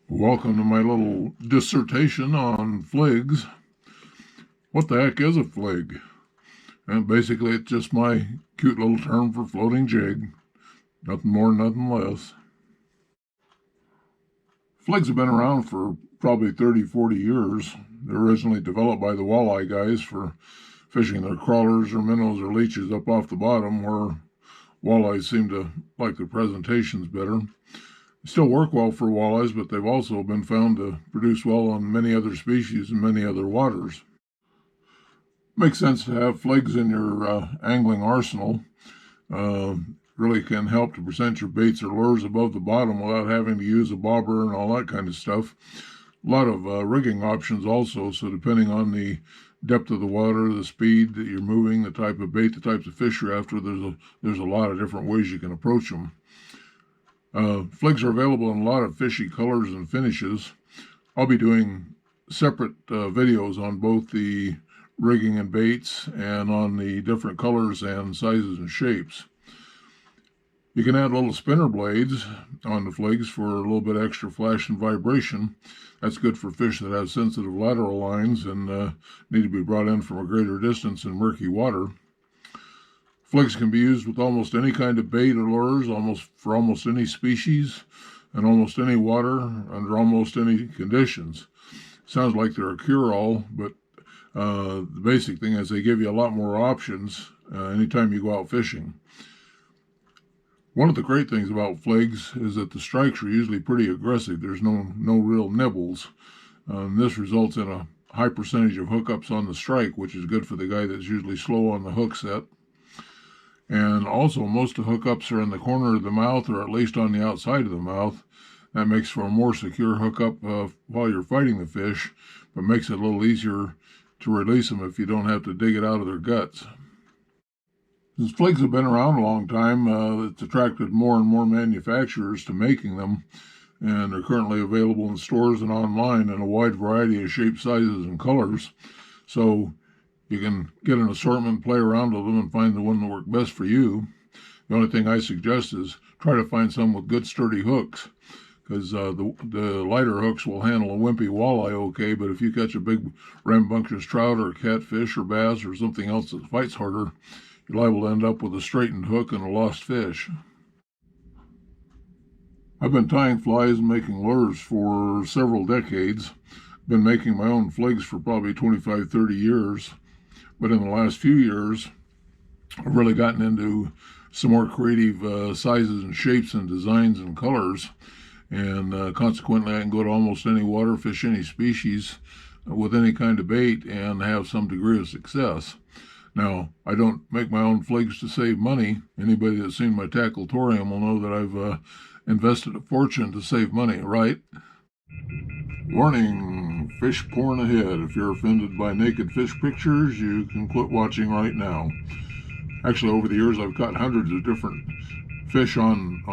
Welcome to my little dissertation on fligs. What the heck is a flig? And basically, it's just my cute little term for floating jig. Nothing more, nothing less. Fligs have been around for probably 30, 40 years. They're originally developed by the walleye guys for fishing their crawlers or minnows or leeches up off the bottom, where walleyes seem to like the presentations better. They still work well for walleyes, but they've also been found to produce well on many other species and many other waters. Makes sense to have fligs in your angling arsenal. Uh, really can help to present your baits or lures above the bottom without having to use a bobber and all that kind of stuff. A lot of rigging options also, so depending on the depth of the water, the speed that you're moving, the type of bait, the types of fish you're after, there's a lot of different ways you can approach them. Fligs are available in a lot of fishy colors and finishes. I'll be doing separate videos on both the rigging and baits and on the different colors and sizes and shapes. You can add little spinner blades on the fligs for a little bit extra flash and vibration. That's good for fish that have sensitive lateral lines and need to be brought in from a greater distance in murky water. Fligs can be used with almost any kind of bait or lures, for almost any species, and almost any water, under almost any conditions. Sounds like they're a cure-all, but the basic thing is they give you a lot more options anytime you go out fishing. One of the great things about fligs is that the strikes are usually pretty aggressive. There's no real nibbles. This results in a high percentage of hookups on the strike, which is good for the guy that's usually slow on the hook set. And also, most of the hookups are in the corner of the mouth, or at least on the outside of the mouth. That makes for a more secure hookup while you're fighting the fish, but makes it a little easier to release them if you don't have to dig it out of their guts. Since fligs have been around a long time, it's attracted more and more manufacturers to making them, and they're currently available in stores and online in a wide variety of shapes, sizes, and colors. So you can get an assortment, play around with them, and find the one that works best for you. The only thing I suggest is try to find some with good sturdy hooks, because the lighter hooks will handle a wimpy walleye okay, but if you catch a big rambunctious trout or catfish or bass or something else that fights harder, you're liable to end up with a straightened hook and a lost fish. I've been tying flies and making lures for several decades. Been making my own fligs for probably 25, 30 years. But in the last few years, I've really gotten into some more creative sizes and shapes and designs and colors. And consequently, I can go to almost any water, fish any species with any kind of bait and have some degree of success. Now, I don't make my own fligs to save money. Anybody that's seen my tackletorium will know that I've invested a fortune to save money, right? Warning, fish porn ahead. If you're offended by naked fish pictures, you can quit watching right now. Actually, over the years, I've caught hundreds of different fish on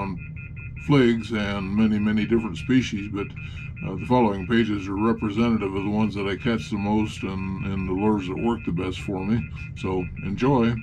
fligs and many different species, but the following pages are representative of the ones that I catch the most and the lures that work the best for me. So enjoy.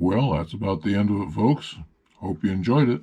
Well, that's about the end of it, folks. Hope you enjoyed it.